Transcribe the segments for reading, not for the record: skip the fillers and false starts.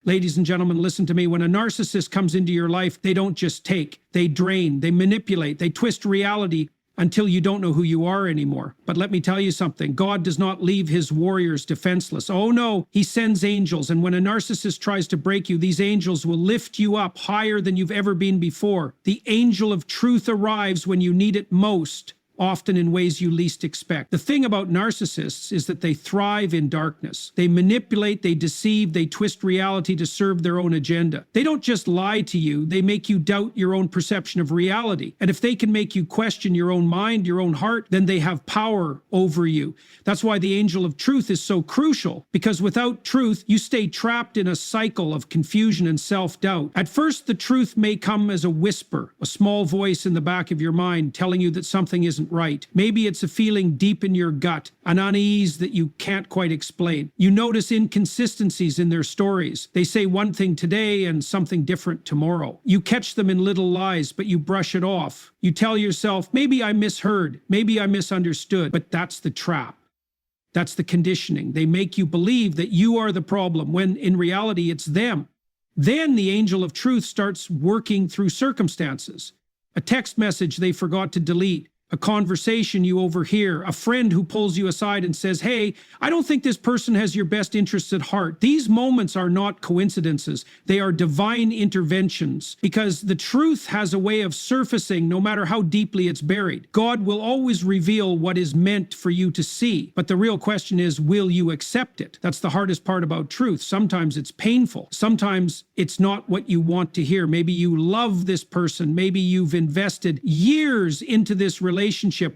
Ladies and gentlemen, listen to me. When a narcissist comes into your life, they don't just take, they drain, they manipulate, they twist reality until you don't know who you are anymore. But let me tell you something. God does not leave his warriors defenseless. Oh no, he sends angels. And when a narcissist tries to break you, these angels will lift you up higher than you've ever been before. The angel of truth arrives when you need it most, often in ways you least expect. The thing about narcissists is that they thrive in darkness. They manipulate, they deceive, they twist reality to serve their own agenda. They don't just lie to you, they make you doubt your own perception of reality. And if they can make you question your own mind, your own heart, then they have power over you. That's why the angel of truth is so crucial, because without truth, you stay trapped in a cycle of confusion and self-doubt. At first, the truth may come as a whisper, a small voice in the back of your mind telling you that something isn't right. Maybe it's a feeling deep in your gut, an unease that you can't quite explain. You notice inconsistencies in their stories. They say one thing today and something different tomorrow. You catch them in little lies, but you brush it off. You tell yourself, maybe I misheard, maybe I misunderstood, but that's the trap. That's the conditioning. They make you believe that you are the problem when in reality it's them. Then the angel of truth starts working through circumstances. A text message they forgot to delete, a conversation you overhear, a friend who pulls you aside and says, hey, I don't think this person has your best interests at heart. These moments are not coincidences. They are divine interventions, because the truth has a way of surfacing no matter how deeply it's buried. God will always reveal what is meant for you to see. But the real question is, will you accept it? That's the hardest part about truth. Sometimes it's painful. Sometimes it's not what you want to hear. Maybe you love this person. Maybe you've invested years into this relationship,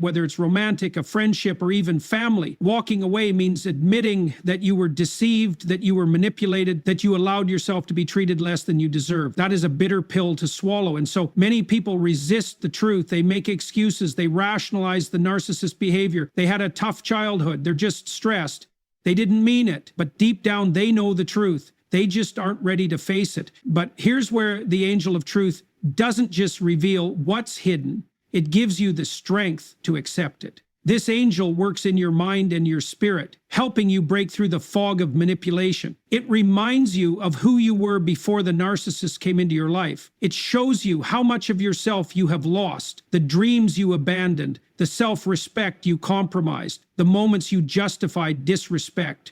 whether it's romantic, a friendship, or even family. Walking away means admitting that you were deceived, that you were manipulated, that you allowed yourself to be treated less than you deserve. That is a bitter pill to swallow. And so many people resist the truth. They make excuses. They rationalize the narcissist behavior. They had a tough childhood. They're just stressed. They didn't mean it, but deep down they know the truth. They just aren't ready to face it. But here's where the angel of truth doesn't just reveal what's hidden. It gives you the strength to accept it. This angel works in your mind and your spirit, helping you break through the fog of manipulation. It reminds you of who you were before the narcissist came into your life. It shows you how much of yourself you have lost, the dreams you abandoned, the self-respect you compromised, the moments you justified disrespect.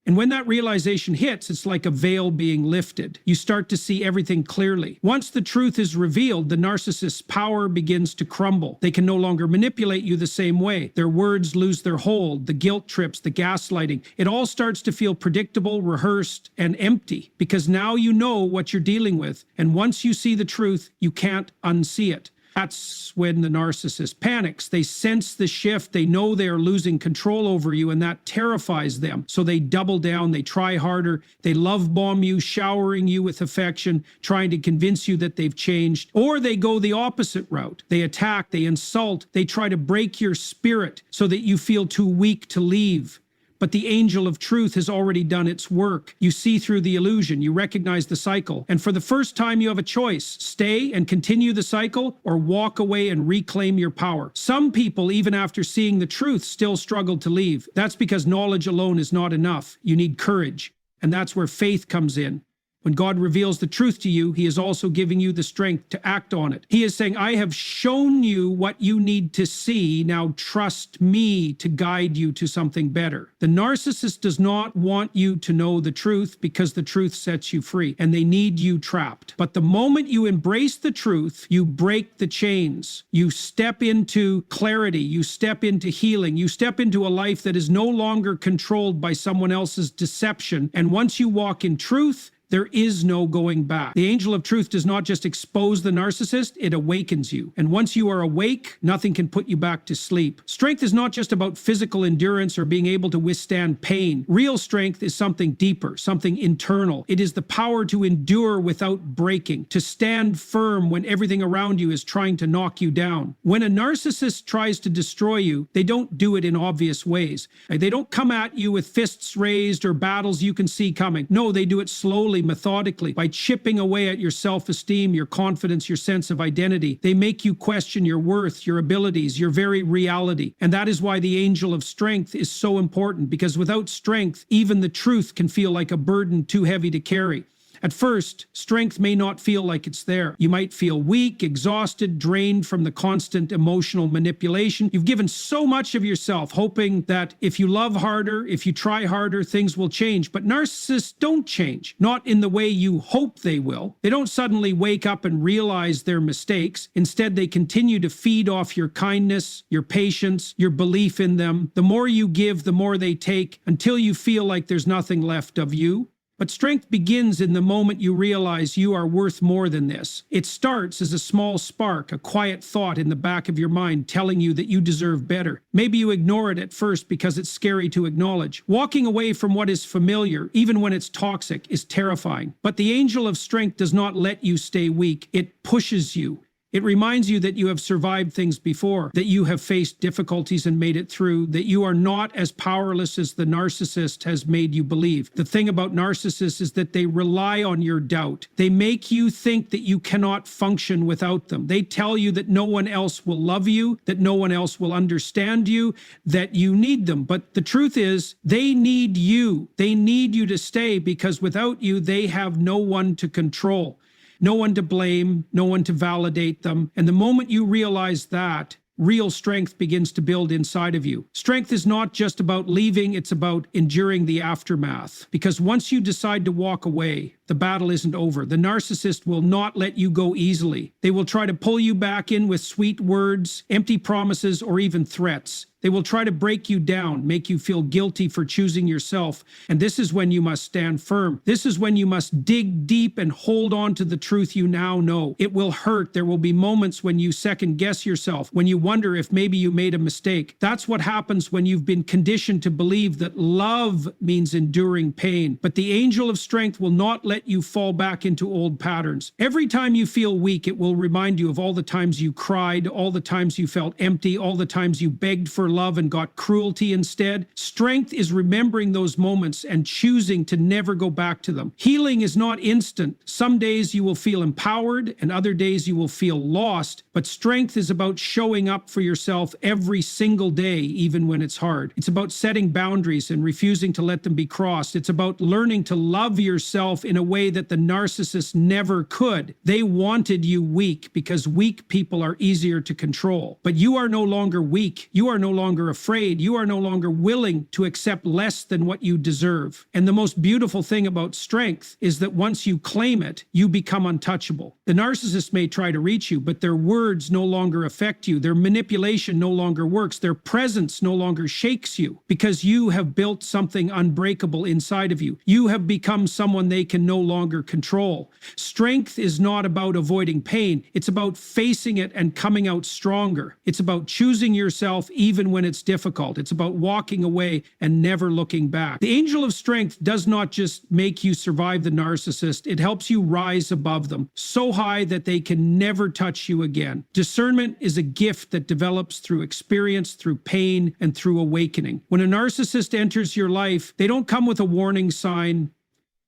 And when that realization hits, it's like a veil being lifted. You start to see everything clearly. Once the truth is revealed, the narcissist's power begins to crumble. They can no longer manipulate you the same way. Their words lose their hold, the guilt trips, the gaslighting. It all starts to feel predictable, rehearsed, and empty, because now you know what you're dealing with. And once you see the truth, you can't unsee it. That's when the narcissist panics. They sense the shift. They know they are losing control over you, and that terrifies them. So they double down. They try harder. They love bomb you, showering you with affection, trying to convince you that they've changed. Or they go the opposite route. They attack, they insult, they try to break your spirit so that you feel too weak to leave. But the angel of truth has already done its work. You see through the illusion, you recognize the cycle. And for the first time, you have a choice: stay and continue the cycle, or walk away and reclaim your power. Some people, even after seeing the truth, still struggle to leave. That's because knowledge alone is not enough. You need courage. And that's where faith comes in. When God reveals the truth to you, he is also giving you the strength to act on it. He is saying, I have shown you what you need to see. Now trust me to guide you to something better. The narcissist does not want you to know the truth, because the truth sets you free, and they need you trapped. But the moment you embrace the truth, you break the chains. You step into clarity. You step into healing. You step into a life that is no longer controlled by someone else's deception. And once you walk in truth, there is no going back. The angel of truth does not just expose the narcissist, it awakens you. And once you are awake, nothing can put you back to sleep. Strength is not just about physical endurance or being able to withstand pain. Real strength is something deeper, something internal. It is the power to endure without breaking, to stand firm when everything around you is trying to knock you down. When a narcissist tries to destroy you, they don't do it in obvious ways. They don't come at you with fists raised or battles you can see coming. No, they do it slowly, slowly, methodically, by chipping away at your self-esteem, your confidence, your sense of identity. They make you question your worth, your abilities, your very reality. And that is why the angel of strength is so important, because without strength, even the truth can feel like a burden too heavy to carry. At first, strength may not feel like it's there. You might feel weak, exhausted, drained from the constant emotional manipulation. You've given so much of yourself, hoping that if you love harder, if you try harder, things will change. But narcissists don't change, not in the way you hope they will. They don't suddenly wake up and realize their mistakes. Instead, they continue to feed off your kindness, your patience, your belief in them. The more you give, the more they take, until you feel like there's nothing left of you. But strength begins in the moment you realize you are worth more than this. It starts as a small spark, a quiet thought in the back of your mind telling you that you deserve better. Maybe you ignore it at first because it's scary to acknowledge. Walking away from what is familiar, even when it's toxic, is terrifying. But the angel of strength does not let you stay weak. It pushes you. It reminds you that you have survived things before, that you have faced difficulties and made it through, that you are not as powerless as the narcissist has made you believe. The thing about narcissists is that they rely on your doubt. They make you think that you cannot function without them. They tell you that no one else will love you, that no one else will understand you, that you need them. But the truth is, they need you. They need you to stay, because without you, they have no one to control. No one to blame, no one to validate them. And the moment you realize that, real strength begins to build inside of you. Strength is not just about leaving, it's about enduring the aftermath. Because once you decide to walk away, the battle isn't over. The narcissist will not let you go easily. They will try to pull you back in with sweet words, empty promises, or even threats. They will try to break you down, make you feel guilty for choosing yourself. And this is when you must stand firm. This is when you must dig deep and hold on to the truth you now know. It will hurt. There will be moments when you second guess yourself, when you wonder if maybe you made a mistake. That's what happens when you've been conditioned to believe that love means enduring pain. But the angel of strength will not let you fall back into old patterns. Every time you feel weak, it will remind you of all the times you cried, all the times you felt empty, all the times you begged for love and got cruelty instead. Strength is remembering those moments and choosing to never go back to them. Healing is not instant. Some days you will feel empowered and other days you will feel lost, but strength is about showing up for yourself every single day, even when it's hard. It's about setting boundaries and refusing to let them be crossed. It's about learning to love yourself in a way that the narcissist never could. They wanted you weak because weak people are easier to control. But you are no longer weak. You are no longer afraid. You are no longer willing to accept less than what you deserve. And the most beautiful thing about strength is that once you claim it, you become untouchable. The narcissist may try to reach you, but their words no longer affect you. Their manipulation no longer works. Their presence no longer shakes you, because you have built something unbreakable inside of you. You have become someone they can no longer control. Strength is not about avoiding pain. It's about facing it and coming out stronger. It's about choosing yourself even when it's difficult. It's about walking away and never looking back. The angel of strength does not just make you survive the narcissist. It helps you rise above them, so high that they can never touch you again. Discernment is a gift that develops through experience, through pain, and through awakening. When a narcissist enters your life, they don't come with a warning sign.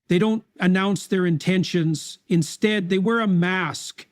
They don't announce their intentions. Instead, they wear a mask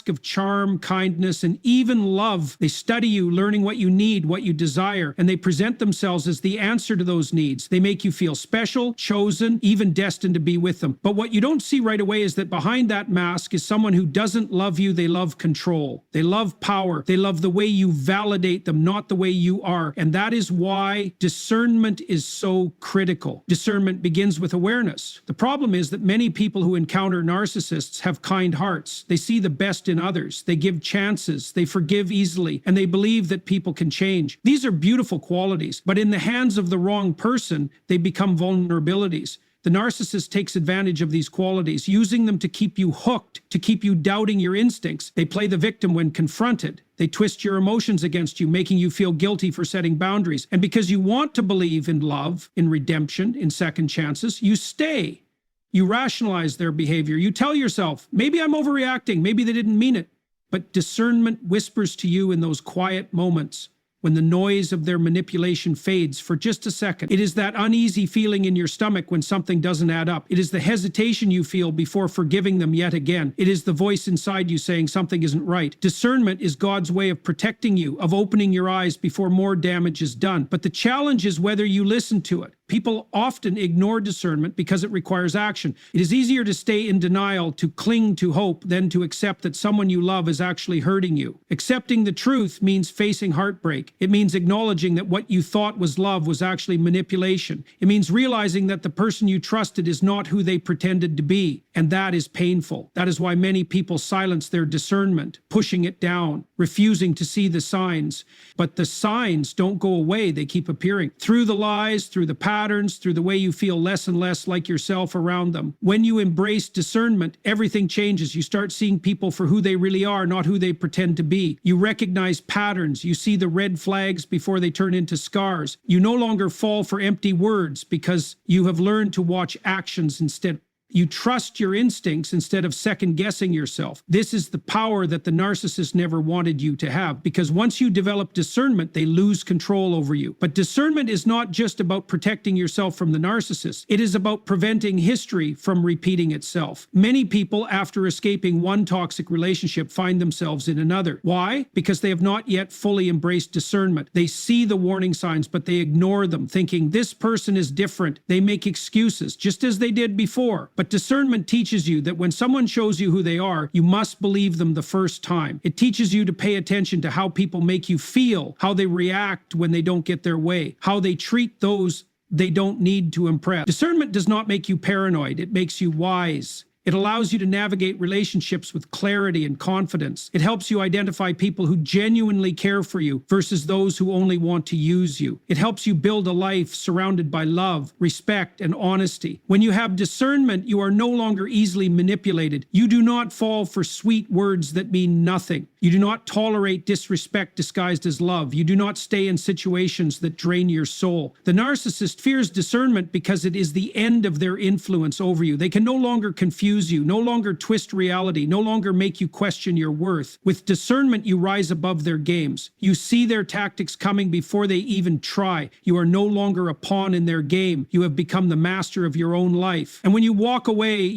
of charm, kindness, and even love. They study you, learning what you need, what you desire, and they present themselves as the answer to those needs. They make you feel special, chosen, even destined to be with them. But what you don't see right away is that behind that mask is someone who doesn't love you. They love control. They love power. They love the way you validate them, not the way you are. And that is why discernment is so critical. Discernment begins with awareness. The problem is that many people who encounter narcissists have kind hearts. They see the best in others. They give chances. They forgive easily, and they believe that people can change. These are beautiful qualities, but in the hands of the wrong person, they become vulnerabilities. The narcissist takes advantage of these qualities, using them to keep you hooked, to keep you doubting your instincts. They play the victim when confronted. They twist your emotions against you, making you feel guilty for setting boundaries. And because you want to believe in love, in redemption, in second chances, you stay. You rationalize their behavior. You tell yourself, maybe I'm overreacting, maybe they didn't mean it. But discernment whispers to you in those quiet moments, when the noise of their manipulation fades for just a second. It is that uneasy feeling in your stomach when something doesn't add up. It is the hesitation you feel before forgiving them yet again. It is the voice inside you saying something isn't right. Discernment is God's way of protecting you, of opening your eyes before more damage is done. But the challenge is whether you listen to it. People often ignore discernment because it requires action. It is easier to stay in denial, to cling to hope, than to accept that someone you love is actually hurting you. Accepting the truth means facing heartbreak. It means acknowledging that what you thought was love was actually manipulation. It means realizing that the person you trusted is not who they pretended to be. And that is painful. That is why many people silence their discernment, pushing it down, refusing to see the signs. But the signs don't go away. They keep appearing through the lies, through the patterns, through the way you feel less and less like yourself around them. When you embrace discernment, everything changes. You start seeing people for who they really are, not who they pretend to be. You recognize patterns. You see the red flags before they turn into scars. You no longer fall for empty words because you have learned to watch actions instead. You trust your instincts instead of second-guessing yourself. This is the power that the narcissist never wanted you to have, because once you develop discernment, they lose control over you. But discernment is not just about protecting yourself from the narcissist. It is about preventing history from repeating itself. Many people, after escaping one toxic relationship, find themselves in another. Why? Because they have not yet fully embraced discernment. They see the warning signs, but they ignore them, thinking this person is different. They make excuses, just as they did before. But discernment teaches you that when someone shows you who they are, you must believe them the first time. It teaches you to pay attention to how people make you feel, how they react when they don't get their way, how they treat those they don't need to impress. Discernment does not make you paranoid. It makes you wise. It allows you to navigate relationships with clarity and confidence. It helps you identify people who genuinely care for you versus those who only want to use you. It helps you build a life surrounded by love, respect, and honesty. When you have discernment, you are no longer easily manipulated. You do not fall for sweet words that mean nothing. You do not tolerate disrespect disguised as love. You do not stay in situations that drain your soul. The narcissist fears discernment because it is the end of their influence over you. They can no longer confuse you, no longer twist reality, no longer make you question your worth. With discernment, you rise above their games. You see their tactics coming before they even try. You are no longer a pawn in their game. You have become the master of your own life. And when you walk away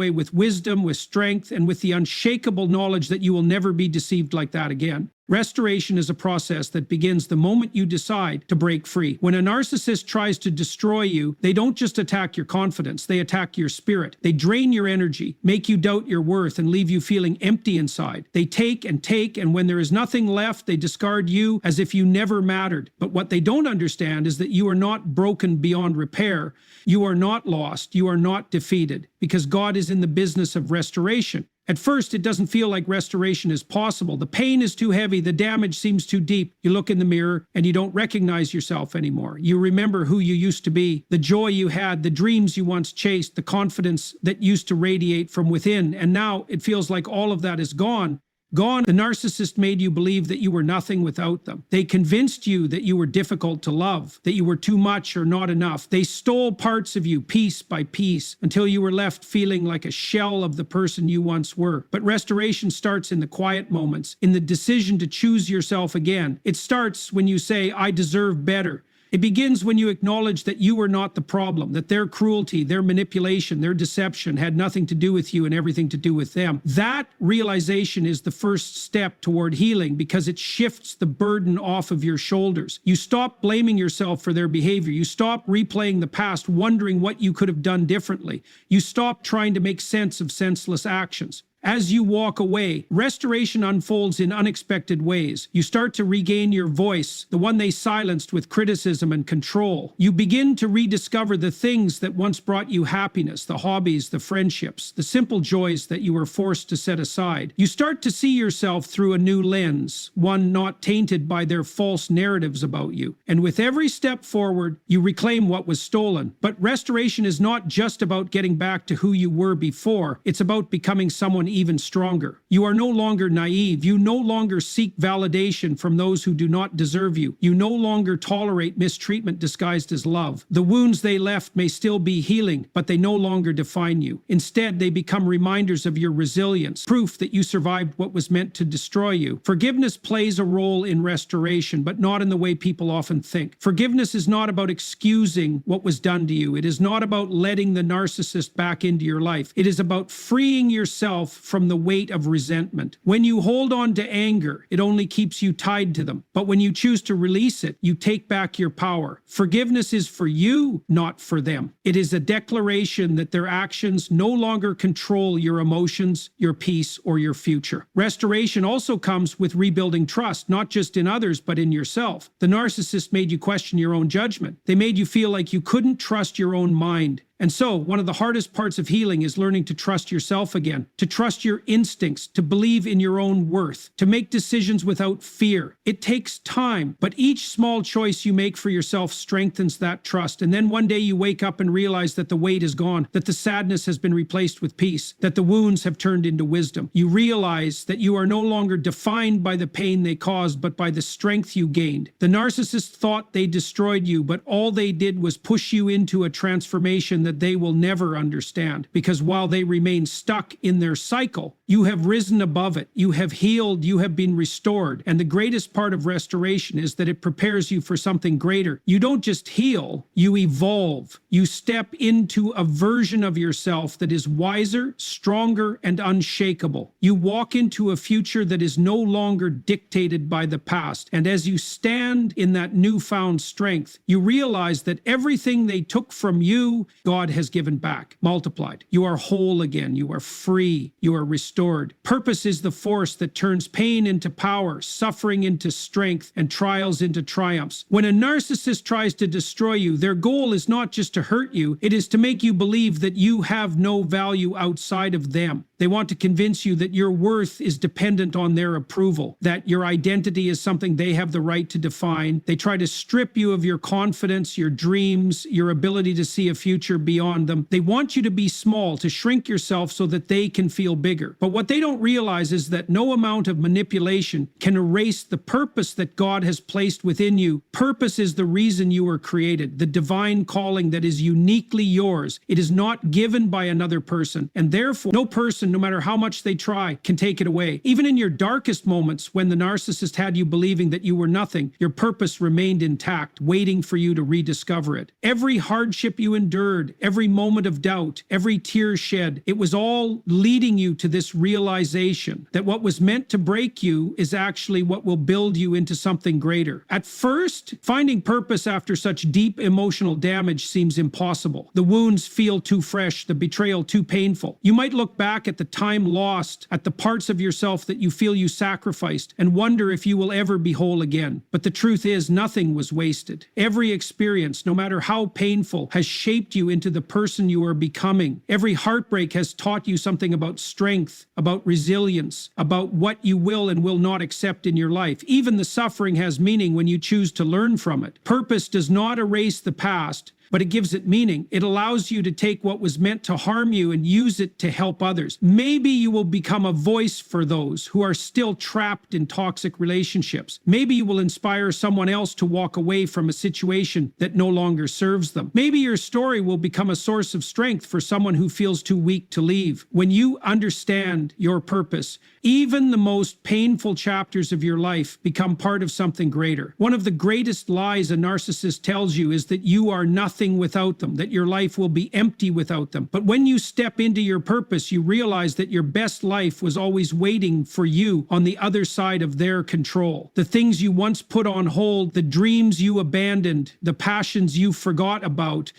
with wisdom, with strength, and with the unshakable knowledge that you will never be deceived like that again. Restoration is a process that begins the moment you decide to break free. When a narcissist tries to destroy you, they don't just attack your confidence, they attack your spirit. They drain your energy, make you doubt your worth, and leave you feeling empty inside. They take, and when there is nothing left, they discard you as if you never mattered. But what they don't understand is that you are not broken beyond repair. You are not lost. You are not defeated, because God is in the business of restoration. At first, it doesn't feel like restoration is possible. The pain is too heavy. The damage seems too deep. You look in the mirror and you don't recognize yourself anymore. You remember who you used to be, the joy you had, the dreams you once chased, the confidence that used to radiate from within. And now it feels like all of that is gone. Gone. The narcissist made you believe that you were nothing without them. They convinced you that you were difficult to love, that you were too much or not enough. They stole parts of you piece by piece until you were left feeling like a shell of the person you once were. But restoration starts in the quiet moments, in the decision to choose yourself again. It starts when you say, I deserve better. It begins when you acknowledge that you were not the problem, that their cruelty, their manipulation, their deception had nothing to do with you and everything to do with them. That realization is the first step toward healing, because it shifts the burden off of your shoulders. You stop blaming yourself for their behavior. You stop replaying the past, wondering what you could have done differently. You stop trying to make sense of senseless actions. As you walk away, restoration unfolds in unexpected ways. You start to regain your voice, the one they silenced with criticism and control. You begin to rediscover the things that once brought you happiness, the hobbies, the friendships, the simple joys that you were forced to set aside. You start to see yourself through a new lens, one not tainted by their false narratives about you. And with every step forward, you reclaim what was stolen. But restoration is not just about getting back to who you were before. It's about becoming someone even stronger. You are no longer naive. You no longer seek validation from those who do not deserve you. You no longer tolerate mistreatment disguised as love. The wounds they left may still be healing, but they no longer define you. Instead, they become reminders of your resilience, proof that you survived what was meant to destroy you. Forgiveness plays a role in restoration, but not in the way people often think. Forgiveness is not about excusing what was done to you. It is not about letting the narcissist back into your life. It is about freeing yourself from the weight of resentment. When you hold on to anger, it only keeps you tied to them. But when you choose to release it, you take back your power. Forgiveness is for you, not for them. It is a declaration that their actions no longer control your emotions, your peace, or your future. Restoration also comes with rebuilding trust, not just in others, but in yourself. The narcissist made you question your own judgment. They made you feel like you couldn't trust your own mind. And so, one of the hardest parts of healing is learning to trust yourself again, to trust your instincts, to believe in your own worth, to make decisions without fear. It takes time, but each small choice you make for yourself strengthens that trust. And then one day you wake up and realize that the weight is gone, that the sadness has been replaced with peace, that the wounds have turned into wisdom. You realize that you are no longer defined by the pain they caused, but by the strength you gained. The narcissist thought they destroyed you, but all they did was push you into a transformation that they will never understand, because while they remain stuck in their cycle, you have risen above it. You have healed. You have been restored. And the greatest part of restoration is that it prepares you for something greater. You don't just heal, you evolve. You step into a version of yourself that is wiser, stronger, and unshakable. You walk into a future that is no longer dictated by the past. And as you stand in that newfound strength, you realize that everything they took from you, God has given back, multiplied. You are whole again. You are free. You are restored. Purpose is the force that turns pain into power, suffering into strength, and trials into triumphs. When a narcissist tries to destroy you, their goal is not just to hurt you, it is to make you believe that you have no value outside of them. They want to convince you that your worth is dependent on their approval, that your identity is something they have the right to define. They try to strip you of your confidence, your dreams, your ability to see a future beyond them. They want you to be small, to shrink yourself so that they can feel bigger. But what they don't realize is that no amount of manipulation can erase the purpose that God has placed within you. Purpose is the reason you were created, the divine calling that is uniquely yours. It is not given by another person, and therefore no person, no matter how much they try, can take it away. Even in your darkest moments, when the narcissist had you believing that you were nothing, your purpose remained intact, waiting for you to rediscover it. Every hardship you endured, every moment of doubt, every tear shed, it was all leading you to this realization that what was meant to break you is actually what will build you into something greater. At first, finding purpose after such deep emotional damage seems impossible. The wounds feel too fresh, the betrayal too painful. You might look back at the time lost, at the parts of yourself that you feel you sacrificed, and wonder if you will ever be whole again. But the truth is, nothing was wasted. Every experience, no matter how painful, has shaped you into the person you are becoming. Every heartbreak has taught you something about strength, about resilience, about what you will and will not accept in your life. Even the suffering has meaning when you choose to learn from it. Purpose does not erase the past, but it gives it meaning. It allows you to take what was meant to harm you and use it to help others. Maybe you will become a voice for those who are still trapped in toxic relationships. Maybe you will inspire someone else to walk away from a situation that no longer serves them. Maybe your story will become a source of strength for someone who feels too weak to leave. When you understand your purpose, even the most painful chapters of your life become part of something greater. One of the greatest lies a narcissist tells you is that you are nothing without them, that your life will be empty without them. But when you step into your purpose, you realize that your best life was always waiting for you on the other side of their control. The things you once put on hold, the dreams you abandoned, the passions you forgot about,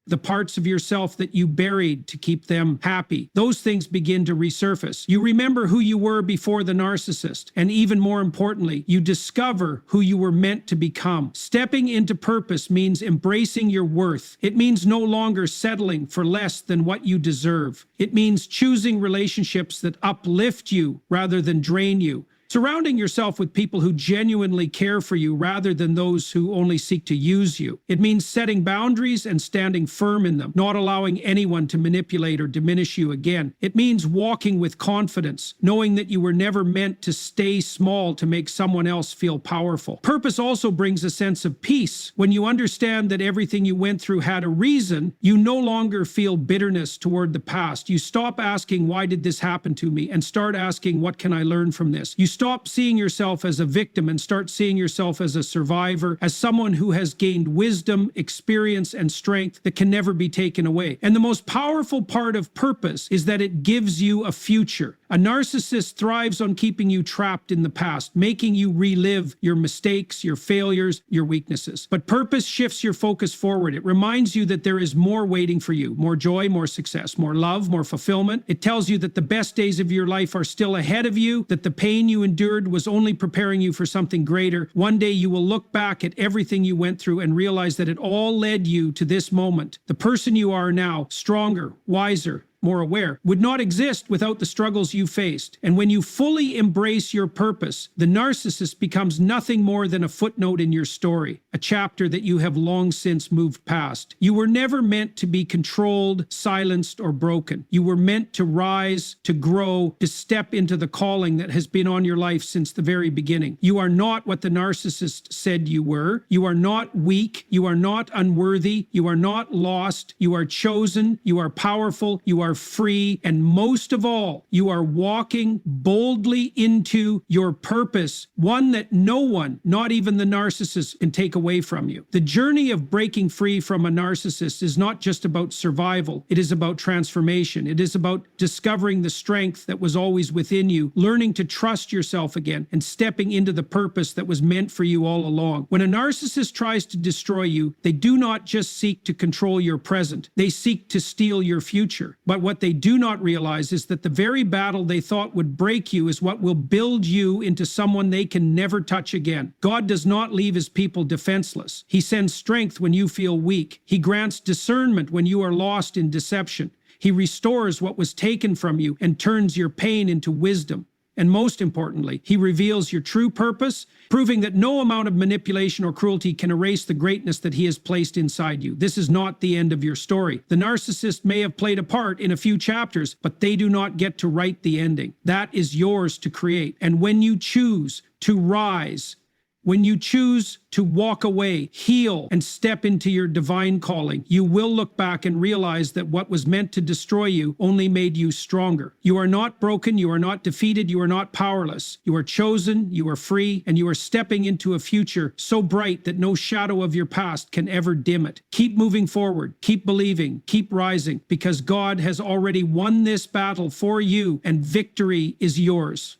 the parts of yourself that you buried to keep them happy, those things begin to resurface. You remember who you were before the narcissist, and even more importantly, you discover who you were meant to become. Stepping into purpose means embracing your worth. It means no longer settling for less than what you deserve. It means choosing relationships that uplift you rather than drain you. Surrounding yourself with people who genuinely care for you rather than those who only seek to use you. It means setting boundaries and standing firm in them, not allowing anyone to manipulate or diminish you again. It means walking with confidence, knowing that you were never meant to stay small to make someone else feel powerful. Purpose also brings a sense of peace. When you understand that everything you went through had a reason, you no longer feel bitterness toward the past. You stop asking, why did this happen to me? And start asking, what can I learn from this? You stop seeing yourself as a victim and start seeing yourself as a survivor, as someone who has gained wisdom, experience, and strength that can never be taken away. And the most powerful part of purpose is that it gives you a future. A narcissist thrives on keeping you trapped in the past, making you relive your mistakes, your failures, your weaknesses. But purpose shifts your focus forward. It reminds you that there is more waiting for you, more joy, more success, more love, more fulfillment. It tells you that the best days of your life are still ahead of you, that the pain you endured was only preparing you for something greater. One day you will look back at everything you went through and realize that it all led you to this moment. The person you are now, stronger, wiser, more aware, would not exist without the struggles you faced. And when you fully embrace your purpose, the narcissist becomes nothing more than a footnote in your story, a chapter that you have long since moved past. You were never meant to be controlled, silenced, or broken. You were meant to rise, to grow, to step into the calling that has been on your life since the very beginning. You are not what the narcissist said you were. You are not weak. You are not unworthy. You are not lost. You are chosen. You are powerful. You are free, and most of all, you are walking boldly into your purpose, one that no one, not even the narcissist, can take away from you. The journey of breaking free from a narcissist is not just about survival. It is about transformation. It is about discovering the strength that was always within you, learning to trust yourself again, and stepping into the purpose that was meant for you all along. When a narcissist tries to destroy you, they do not just seek to control your present. They seek to steal your future. But what they do not realize is that the very battle they thought would break you is what will build you into someone they can never touch again. God does not leave his people defenseless. He sends strength when you feel weak. He grants discernment when you are lost in deception. He restores what was taken from you and turns your pain into wisdom. And most importantly, he reveals your true purpose, proving that no amount of manipulation or cruelty can erase the greatness that he has placed inside you. This is not the end of your story. The narcissist may have played a part in a few chapters, but they do not get to write the ending. That is yours to create. And when you choose to rise, when you choose to walk away, heal, and step into your divine calling, you will look back and realize that what was meant to destroy you only made you stronger. You are not broken, you are not defeated, you are not powerless. You are chosen, you are free, and you are stepping into a future so bright that no shadow of your past can ever dim it. Keep moving forward, keep believing, keep rising, because God has already won this battle for you, and victory is yours.